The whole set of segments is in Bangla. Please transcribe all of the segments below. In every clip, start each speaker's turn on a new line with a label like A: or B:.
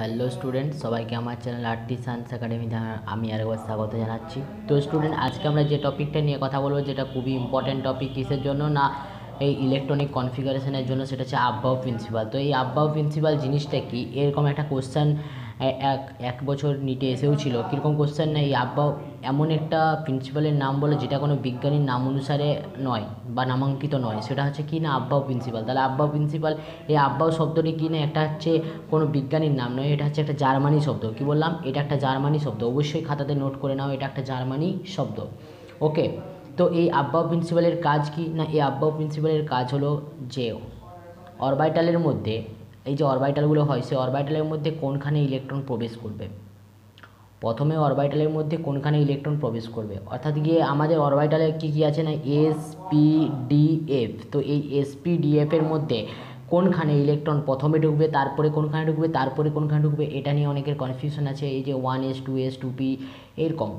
A: হ্যালো স্টুডেন্ট, সবাইকে আমার চ্যানেল আর্টিসান্স একাডেমিতে আমি আরেকবার স্বাগত জানাচ্ছি। তো স্টুডেন্ট, আজকে আমরা যে টপিকটা নিয়ে কথা বলবো, যেটা খুবই ইম্পর্ট্যান্ট টপিক, কিসের জন্য না এই ইলেকট্রনিক কনফিগারেশনের জন্য, সেটা হচ্ছে আববাও প্রিন্সিপাল। তো এই আববাও প্রিন্সিপাল জিনিসটা কি, এরকম একটা কোশ্চেন এক বছর নিটে এসেও ছিল। কীরকম কোশ্চেন না, এই আববাও এমন একটা প্রিন্সিপালের নাম বলে যেটা কোনো বিজ্ঞানীর নাম অনুসারে নয় বা নামাঙ্কিত নয়, সেটা হচ্ছে কি না আববাও প্রিন্সিপাল। তাহলে আববাও প্রিন্সিপাল, এই আববাও শব্দটি কি না, একটা হচ্ছে কোনো বিজ্ঞানীর নাম নয়, এটা হচ্ছে একটা জার্মানি শব্দ। কি বললাম, এটা একটা জার্মানি শব্দ, অবশ্যই খাতাতে নোট করে নাও, এটা একটা জার্মানি শব্দ। ওকে, তো এই আববাও প্রিন্সিপালের কাজ কি না, এই আববাও প্রিন্সিপালের কাজ হলো যে অরবিটালের মধ্যে, এই যে অরবিটালগুলো হয়, সেই অরবিটালের মধ্যে কোনখানে ইলেকট্রন প্রবেশ করবে। প্রথমে অরবিটালের মধ্যে কোনখানে ইলেকট্রন প্রবেশ করবে, অর্থাৎ গিয়ে আমাদের অরবিটালে কী কী আছে না, এস পি ডি এফ। তো এই এস পি ডি এফের মধ্যে কোনখানে ইলেকট্রন প্রথমে ঢুকবে, তারপরে কোনখানে ঢুকবে, তারপরে কোনখানে ঢুকবে, এটা নিয়ে অনেকের কনফিউশন আছে। এই যে 1s 2s 2p এরকম,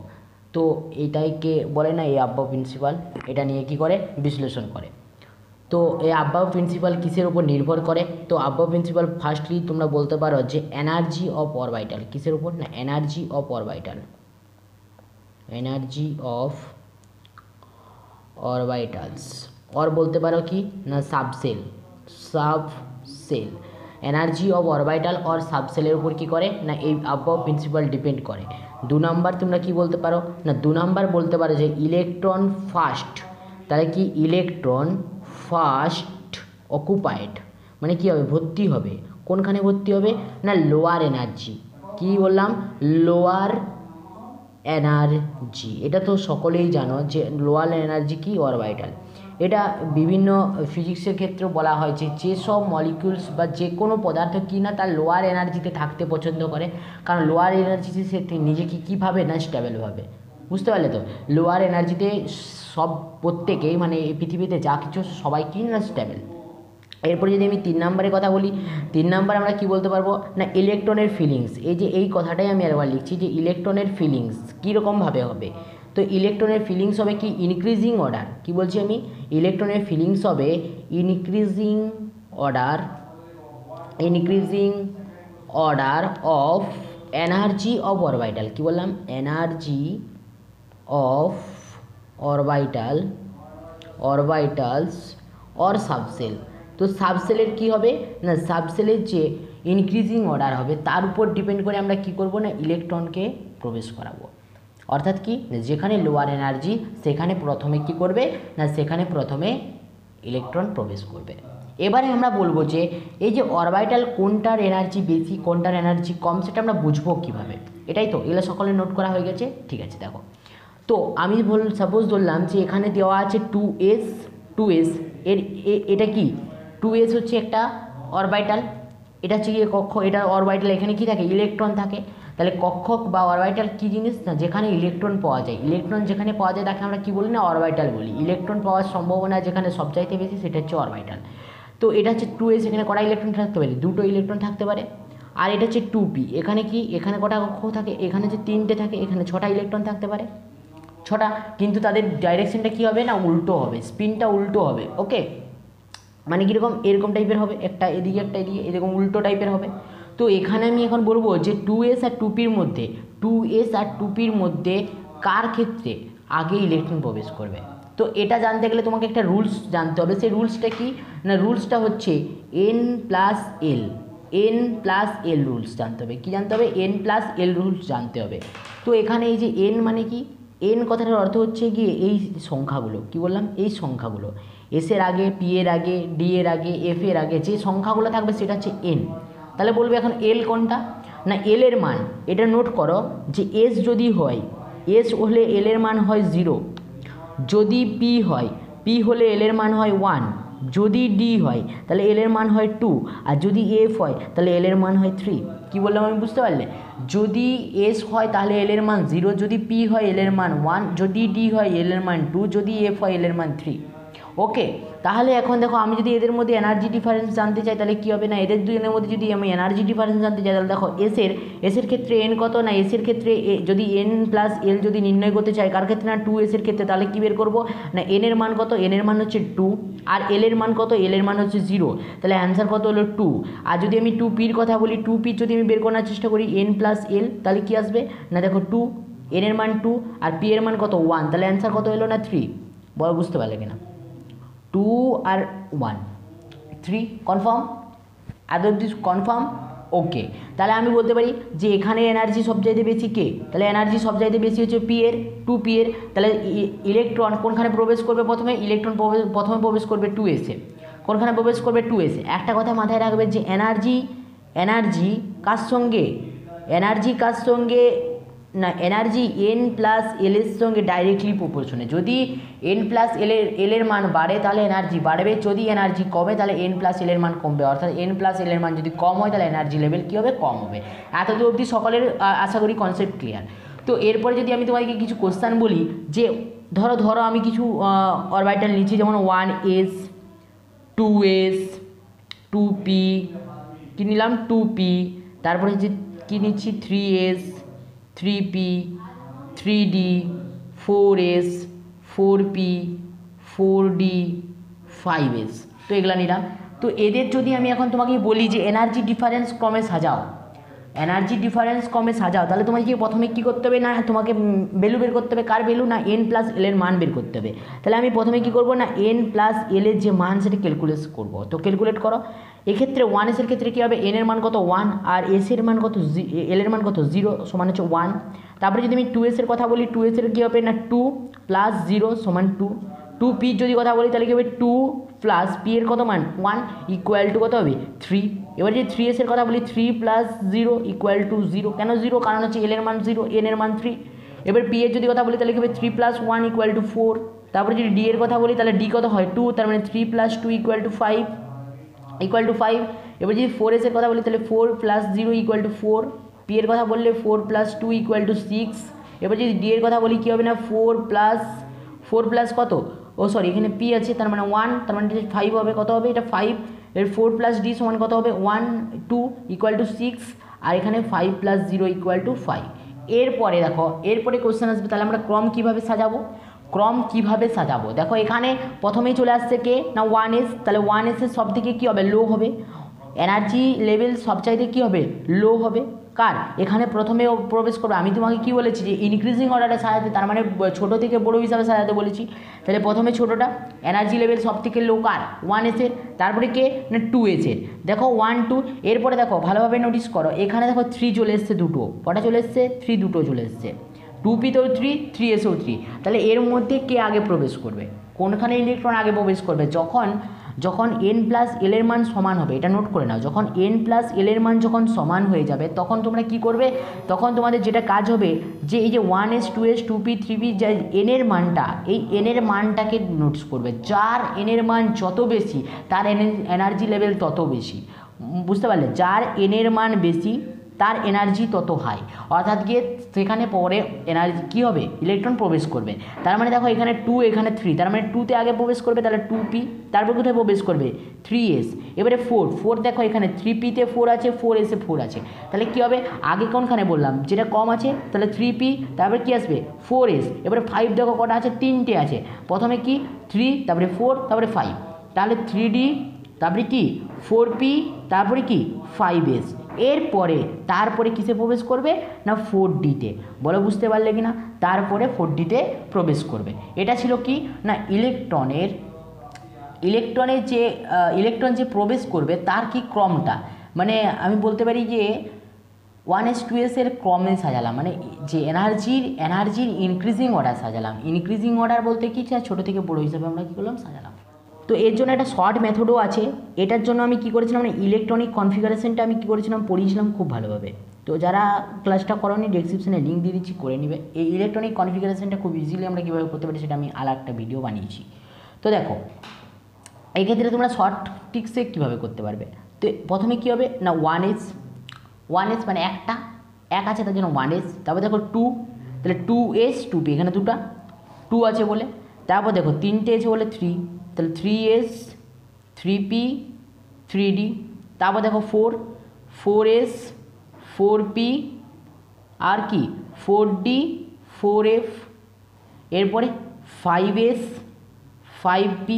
A: তো এটাইকে বলে না এই আববাও প্রিন্সিপাল, এটা নিয়ে কি করে বিশ্লেষণ করে। তো এই আববাও প্রিন্সিপাল কিসের উপর নির্ভর করে, তো আববাও প্রিন্সিপাল ফার্স্টলি তোমরা বলতে পারো যে এনার্জি অফ অরবিটাল। কিসের উপর না, energy of orbital, energy of orbitals. Or বলতে পারো কি না subshell, subshell, energy of orbital or সাবসেলের উপর কী করে না এই আববাও প্রিন্সিপাল ডিপেন্ড করে। 2 নাম্বার তোমরা কি বলতে পারো না, 2 নাম্বার বলতে পারো যে ইলেকট্রন ফার্স্ট। তাহলে কি ইলেকট্রন ফার্স্ট অকুপাইড, মানে কী হবে, ভর্তি হবে। কোনখানে ভর্তি হবে না লোয়ার এনার্জি। কী বললাম, লোয়ার এনার্জি। এটা তো সকলেই জানো যে লোয়ার এনার্জি কি অরবিটাল। এটা বিভিন্ন ফিজিক্সের ক্ষেত্রেও বলা হয় যে যেসব মলিকিউলস বা যে কোনো পদার্থ কি না তার লোয়ার এনার্জিতে থাকতে পছন্দ করে, কারণ লোয়ার এনার্জিতে সে নিজেকে কীভাবে না স্টেবল ভাবে। বুঝতে পারলে তো, লোয়ার এনার্জিতে সব প্রত্যেকেই, মানে এই পৃথিবীতে যা কিছু সবাই কি না স্টেবল। এরপরে যদি আমি 3 নম্বরের কথা বলি, 3 নম্বর আমরা কি বলতে পারবো না ইলেকট্রনের ফিলিংস। এই যে এই কথাটাই আমি আরেকবার লিখছি যে ইলেকট্রনের ফিলিংস কীরকমভাবে হবে। তো ইলেকট্রনের ফিলিংস হবে কি ইনক্রিজিং অর্ডার। কি বলছি আমি, ইলেকট্রনের ফিলিংস হবে increasing order, increasing order of energy of orbital. কি বললাম, energy of orbital, orbitals or subshell. তো সাবসেলের কি হবে না, সাবসেলের যে ইনক্রিজিং অর্ডার হবে তার উপর ডিপেন্ড করে আমরা কি করব না ইলেকট্রনকে প্রবেশ করাবো। অর্থাৎ কি, যেখানে লোয়ার এনার্জি সেখানে প্রথমে কি করবে না, সেখানে প্রথমে ইলেকট্রন প্রবেশ করবে। এবারে আমরা বলবো যে এই যে অরবিটাল কোনটার এনার্জি বেশি কোনটার এনার্জি কম, সেটা আমরা বুঝবো কীভাবে। এটাই তো, এগুলো সকলে নোট করা হয়ে গেছে, ঠিক আছে। দেখো, তো আমি সাপোজ ধরলাম যে এখানে দেওয়া আছে 2s, 2s এর এটা কি 2s হচ্ছে একটা অরবিটাল, এটা হচ্ছে কি কক্ষ, এটা অরবিটাল, এখানে কি থাকে ইলেকট্রন থাকে। তাহলে কক্ষক বা অরবিটাল কী জিনিস না, যেখানে ইলেকট্রন পাওয়া যায়, ইলেকট্রন যেখানে পাওয়া যায় তাকে আমরা কী বলি না অরবিটাল বলি। ইলেকট্রন পাওয়ার সম্ভাবনা যেখানে সবচাইতে বেশি সেটা হচ্ছে অরবিটাল। তো এটা হচ্ছে 2s, এখানে কটা ইলেকট্রন থাকতে পারে, 2টো ইলেকট্রন থাকতে পারে। আর এটা হচ্ছে 2p, এখানে কি এখানে কটা কক্ষ থাকে, এখানে যে 3টে থাকে, এখানে 6টা ইলেকট্রন থাকতে পারে, 6টা। কিন্তু তাদের ডাইরেকশনটা কী হবে না উল্টো হবে, স্পিনটা উল্টো হবে। ওকে, মানে কীরকম এরকম টাইপের হবে, একটা এদিকে একটা এদিকে, এরকম উল্টো টাইপের হবে। তো এখানে আমি এখন বলবো যে 2s আর 2pর মধ্যে, 2s আর 2pর মধ্যে কার ক্ষেত্রে আগে ইলেকট্রন প্রবেশ করবে। তো এটা জানতে গেলে তোমাকে একটা রুলস জানতে হবে। সেই রুলসটা কি না, রুলসটা হচ্ছে n+l, n+l রুলস জানতে হবে। কী জানতে হবে, n+l রুলস জানতে হবে। তো এখানে এই যে n মানে কি, এন কথাটার অর্থ হচ্ছে গিয়ে এই সংখ্যাগুলো, কি বললাম এই সংখ্যাগুলো, এস এর আগে, পি এর আগে, ডি এর আগে, এফ এর আগে যে সংখ্যাগুলো থাকবে সেটা হচ্ছে এন। তাহলে বলবে এখন এল কোনটা না, এল এর মান এটা নোট করো যে এস যদি হয়, এস হলে এল এর মান হয় 0, যদি পি হয়, পি হলে এল এর মান হয় 1, যদি ডি হয় তাহলে এল এর মান হয় 2, আর যদি এফ হয় তাহলে এল এর মান হয় 3। কী বললাম আমি বুঝতে পারলে, যদি এস হয় তাহলে এল এর মান 0, যদি পি হয় এল এর মান 1, যদি ডি হয় এল এর মান 2, যদি এফ হয় এল এর মান 3। ওকে, তাহলে এখন দেখো আমি যদি এদের মধ্যে এনার্জি ডিফারেন্স জানতে চাই তাহলে কী হবে না, এদের দুজনের মধ্যে যদি আমি এনার্জি ডিফারেন্স জানতে চাই তাহলে দেখো এসের ক্ষেত্রে এন কত, না এসের ক্ষেত্রে যদি এন প্লাস এল যদি নির্ণয় করতে চাই কার ক্ষেত্রে, না 2s এর ক্ষেত্রে, তাহলে কী বের করবো না এন এর মান কত, এন এর মান হচ্ছে 2 আর এল এর মান কত, এল এর মান হচ্ছে 0, তাহলে অ্যান্সার কত হলো 2। আর যদি আমি 2p-র কথা বলি, 2p যদি আমি বের করার চেষ্টা করি এন প্লাস এল, তাহলে কী আসবে না দেখো 2, এন এর মান 2 আর পি এর মান কত 1, তাহলে অ্যান্সার কত হলো না 3। বল বুঝতে পারলে কিনা, 2 আর 1 3 কনফার্ম, এত অবধি কনফার্ম। ওকে, তাহলে আমি বলতে পারি যে এখানে এনার্জি সবচাইতে বেশি কে, তাহলে এনার্জি সবচাইতে বেশি হচ্ছে পি এর, 2p এর। তাহলে ইলেকট্রন কোনখানে প্রবেশ করবে প্রথমে, ইলেকট্রন প্রথমে প্রবেশ করবে 2s এ, কোনখানে প্রবেশ করবে 2s এ। একটা কথা মাথায় রাখবে যে এনার্জি কার সঙ্গে, এনার্জি কার সঙ্গে না এনার্জি এন প্লাস এল এর সঙ্গে ডাইরেক্টলি প্রপোর্শনে। যদি এন প্লাস এল এর মান বাড়ে তাহলে এনার্জি বাড়বে, যদি এনার্জি কমে তাহলে এন প্লাস এল এর মান কমবে, অর্থাৎ এন প্লাস এল এর মান যদি কম হয় তাহলে এনার্জি লেভেল কী হবে, কম হবে। এতদূর অবধি সকলের আশা করি কনসেপ্ট ক্লিয়ার। তো এরপরে যদি আমি তোমাদেরকে কিছু কোশ্চেন বলি, যে ধরো আমি কিছু অরবিটাল নিচ্ছি, যেমন 1s 2s 2p, কী নিলাম 2p, তারপরে যে কী নিচ্ছি 3s 3p 3d 4s 4p 4d 5s, তো এগুলা নিলাম। তো এদের যদি আমি এখন তোমাকে বলি যে এনার্জি ডিফারেন্স ক্রমে সাজাও, এনার্জি ডিফারেন্স ক্রমে সাজাও, তাহলে তোমাকে প্রথমে কী করতে হবে না তোমাকে ভ্যালু বের করতে হবে, কার ভ্যালু, না এন প্লাস এল এর মান বের করতে হবে। তাহলে আমি প্রথমে কী করবো না এন প্লাস এল এর যে মান সেটা ক্যালকুলেট করবো, তো ক্যালকুলেট করো। এক্ষেত্রে 1s এর ক্ষেত্রে কী হবে, এন এর মান কত 1 আর এস এর মান কত, এল এর মান কত 0 সমান হচ্ছে 1। তারপরে যদি আমি 2s এর কথা বলি, 2s এর কী হবে না 2 প্লাস 0 সমান 2। 2p যদি কথা বলি তাহলে কী হবে 2 প্লাস পি এর কত মান 1 ইকুয়াল টু কত হবে 3। এবার যদি 3s এর কথা বলি 3 প্লাস 0 ইকুয়াল টু 0, কেন 0, কারণ হচ্ছে এল এর মান 0 এন এর মান 3। এবার পি এর যদি কথা বলি তাহলে কী হবে 3 প্লাস 1 ইকুয়াল টু 4। তারপরে যদি ডি এর কথা বলি তাহলে ডি কত হয় 2, তার মানে 3 plus 2 equal to 5 equal to 5। এবার যদি 4s এর কথা বলি তাহলে 4 প্লাস 0 ইকুয়াল টু 4, পি এর কথা বললে 4 প্লাস 2 ইকুয়াল টু 6। এবার যদি ডি এর কথা বলি কী হবে না 4 প্লাস কত, ও সরি এখানে পি আছে তার মানে 1, তার মানে 5 হবে, কত হবে এটা 5। এর 4 প্লাস ডি সমান কত হবে 1 2 ইকুয়াল টু 6, আর এখানে 5 প্লাস 0 ইকুয়াল টু 5। এরপরে দেখো এরপরে কোশ্চেন আসবে, তাহলে আমরা ক্রম কীভাবে সাজাবো, ক্রম কিভাবে সাজাবো, দেখো এখানে প্রথমেই চলে আসছে কে না 1s, তাহলে 1s এর সব থেকে কী হবে লো হবে, এনার্জি লেভেল সবচাইতে কী হবে লো হবে, কার এখানে প্রথমে প্রবেশ করবে। আমি তোমাকে কি বলেছি যে ইনক্রিজিং অর্ডারে সাজাতে, তার মানে ছোটো থেকে বড়ো হিসাবে সাজাতে বলেছি। তাহলে প্রথমে ছোটোটা এনার্জি লেভেল সব থেকে লো কার 1s এর, তারপরে কে না 2s এর, দেখো 1 2। এরপরে দেখো ভালোভাবে নোটিস করো, এখানে দেখো 3 চলে এসছে দুটো, কটা চলে এসছে 3 দুটো চলে এসছে, 2pতেও 3 3sও 3। তাহলে এর মধ্যে কে আগে প্রবেশ করবে, কোনখানে ইলেকট্রন আগে প্রবেশ করবে, যখন এন প্লাস এল এর মান সমান হবে, এটা নোট করে নাও, যখন এন প্লাস এল এর মান যখন সমান হয়ে যাবে তখন তোমরা কি করবে, তখন তোমাদের যেটা কাজ হবে যে এই যে 1s 2s 2p 3p যা এন এর মানটা, এই এন এর মানটাকে নোটস করবে, যার এন এর মান যত বেশি তার এনার্জি লেভেল তত বেশি, বুঝতে পারলে, যার এন এর মান বেশি তার এনার্জি তত হাই, অর্থাৎ গিয়ে সেখানে পরে এনার্জি কী হবে ইলেকট্রন প্রবেশ করবে। তার মানে দেখো এখানে 2 এখানে 3, তার মানে 2তে আগে প্রবেশ করবে, তাহলে 2p, তারপর কোথায় প্রবেশ করবে 3s, এবারে 4 দেখো এখানে 3pতে 4 আছে 4s এ 4 আছে, তাহলে কী হবে আগে কোনখানে বললাম যেটা কম আছে, তাহলে 3p, তারপরে কী আসবে 4s, এবারে 5 দেখো কটা আছে 3টে আছে, প্রথমে কি 3 তারপরে 4 তারপরে 5, তাহলে 3d তারপরে কি 4p তারপরে কি 5s, এরপরে তারপরে কিসে প্রবেশ করবে না 4dতে, বলো বুঝতে পারলে কি না, তারপরে 4dতে প্রবেশ করবে। এটা ছিল কি না ইলেকট্রনের যে ইলেকট্রন যে প্রবেশ করবে তার কি ক্রমটা, মানে আমি বলতে পারি যে 1s 2s এর ক্রমে সাজালাম, মানে যে এনার্জির ইনক্রিজিং অর্ডার সাজালাম, ইনক্রিজিং অর্ডার বলতে কি ছোটো থেকে বড়ো হিসাবে আমরা কী করলাম সাজালাম। তো এর জন্য একটা শর্ট মেথডও আছে, এটার জন্য আমি কী করেছিলাম মানে ইলেকট্রনিক কনফিগারেশনটা আমি কী করেছিলাম পড়িয়েছিলাম খুব ভালোভাবে। তো যারা ক্লাসটা করোনি ডেসক্রিপশনে লিঙ্ক দিয়ে দিচ্ছি, করে নেবে। এই ইলেকট্রনিক কনফিগারেশনটা খুব ইজিলি আমরা কীভাবে করতে পারি সেটা আমি আলাদা একটা ভিডিও বানিয়েছি। তো দেখো এই ক্ষেত্রে তোমরা শর্ট টিক্সে কীভাবে করতে পারবে, তো প্রথমে কী হবে না 1s মানে একটা এক আছে তার জন্য 1s, তারপর দেখো 2, তাহলে 2s 2p, এখানে দুটো 2 আছে বলে, তারপর দেখো 3টে আছে বলে 3, তাহলে 3s 3p 3d, তারপর দেখো 4s 4p আর কি 4d 4f, এরপরে 5s 5p,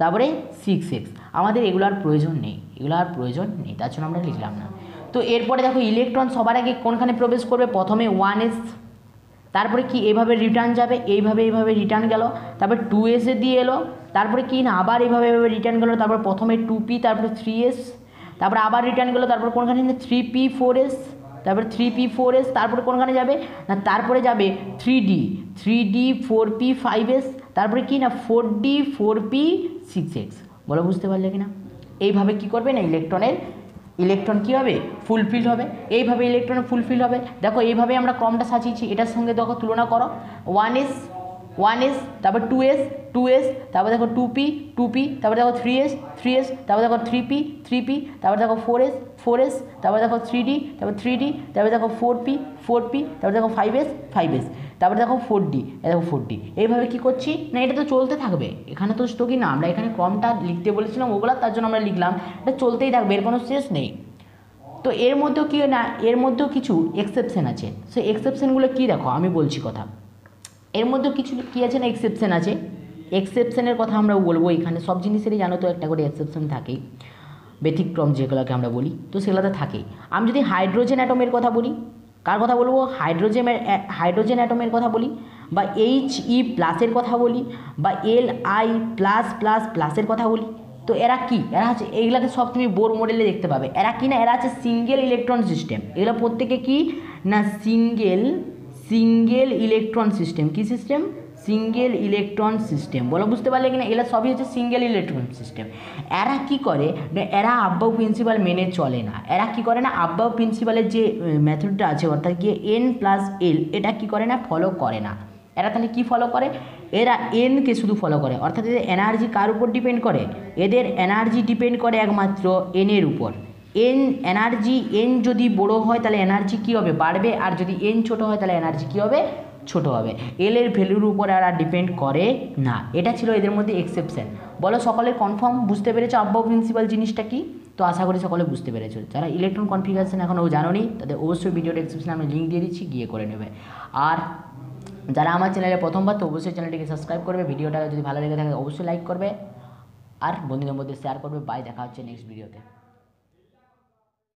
A: তারপরে 6x। আমাদের এগুলো আর প্রয়োজন নেই, তার জন্য আমরা লিখলাম না। তো এরপরে দেখো ইলেকট্রন সবার আগে কোনখানে প্রবেশ করবে, প্রথমে 1s, তারপরে কি এইভাবে রিটার্ন যাবে, এইভাবে রিটার্ন গেল, তারপরে 2s এ দিয়ে এলো, তারপরে কি না আবার এইভাবে রিটার্ন গেলো, তারপর প্রথমে 2p, তারপরে 3s, তারপরে আবার রিটার্ন গেলো, তারপর কোনখানে 3p 4s, তারপরে 3p 4s, তারপরে কোনখানে যাবে না, তারপরে যাবে 3d 4p 5s, তারপরে কি না 4d 4p 6x। বলো বুঝতে পারলে কি না? এইভাবে কি করবে না ইলেকট্রন কী হবে, ফুলফিল হবে, এইভাবে ইলেকট্রন ফুলফিল হবে। দেখো এইভাবে আমরা ক্রমটা সাজিয়েছি, এটার সঙ্গে দেখো তুলনা করো, 1s, তারপর 2s, তারপর দেখো 2p, তারপর দেখো 3s, তারপর দেখো 3p, তারপর দেখো 4s, তারপর দেখো 3d, তারপর দেখো 4p, তারপর দেখো 5s, তারপর দেখো 4d, দেখো 4d। এইভাবে কি করছি না, এটা তো চলতে থাকবে, এখানে তো কি না আমরা এখানে ক্রমটা লিখতে বলেছিলাম ওগুলা, তার জন্য আমরা লিখলাম, এটা চলতেই থাকবে, এর কোনো শেষ নেই। তো এর মধ্যেও কি না, এর মধ্যেও কিছু এক্সেপশন আছে, সেই এক্সেপশনগুলো কী দেখো আমি বলছি কথা, এর মধ্যেও কিছু কী আছে না এক্সেপশন আছে, এক্সেপশনের কথা আমরা বলবো। এখানে সব জিনিসেরই জানো তো একটা করে এক্সেপশন থাকেই, ব্যতিক্রম যেগুলোকে আমরা বলি, তো সেগুলোতে থাকেই। আমি যদি হাইড্রোজেন অ্যাটমের কথা বলি, কার কথা বলবো, হাইড্রোজেন অ্যাটমের কথা বলি, বা He প্লাসের কথা বলি, বা Li প্লাসের কথা বলি, তো এরা কি, এরা হচ্ছে এইগুলাকে সব তুমি বোর মডেলে দেখতে পাবে, এরা কি না এরা আছে সিঙ্গেল ইলেকট্রন সিস্টেম, এগুলো প্রত্যেকে কি না সিঙ্গেল ইলেকট্রন সিস্টেম, কি সিস্টেম, সিঙ্গেল ইলেকট্রন সিস্টেম। বলো বুঝতে পারলে কিনা, এগুলো সবই হচ্ছে সিঙ্গেল ইলেকট্রন সিস্টেম। এরা কি করে না, এরা আব্বাউ প্রিন্সিপাল মেনে চলে না, এরা কি করে না আব্বাউ প্রিন্সিপালের যে মেথডটা আছে অর্থাৎ কি n+l, এটা কি করে না ফলো করে না। এরা তাহলে কি ফলো করে, এরা এনকে শুধু ফলো করে, অর্থাৎ এদের এনার্জি কার উপর ডিপেন্ড করে, এদের এনার্জি ডিপেন্ড করে একমাত্র এনের উপর। এনার্জি এন যদি বড় হয় তাহলে এনার্জি কী হবে, বাড়বে, আর যদি এন ছোট হয় তাহলে এনার্জি কী হবে, ছোট হবে। এর ভ্যালুর উপর এরা ডিপেন্ড করে না, এটা ছিল এদের মধ্যে এক্সেপশন। বলো সকলে কনফার্ম বুঝতে পেরেছো আব্বাউ প্রিন্সিপাল জিনিসটা কি? তো আশা করি সকলে বুঝতে পেরেছো। যারা ইলেকট্রন কনফিগারেশন এখনও জানোনি তাদের অবশ্যই ভিডিও ডেসক্রিপশনে আমি লিঙ্ক দিয়ে দিচ্ছি, গিয়ে করে নেবে। আর যারা আমার চ্যানেলে প্রথমবার তো অবশ্যই চ্যানেলটিকে সাবস্ক্রাইব করবে, ভিডিওটা যদি ভালো লেগে থাকে অবশ্যই লাইক করবে, আর বন্ধুদের মধ্যে শেয়ার করবে। বাই, দেখা হচ্ছে নেক্সট ভিডিওতে।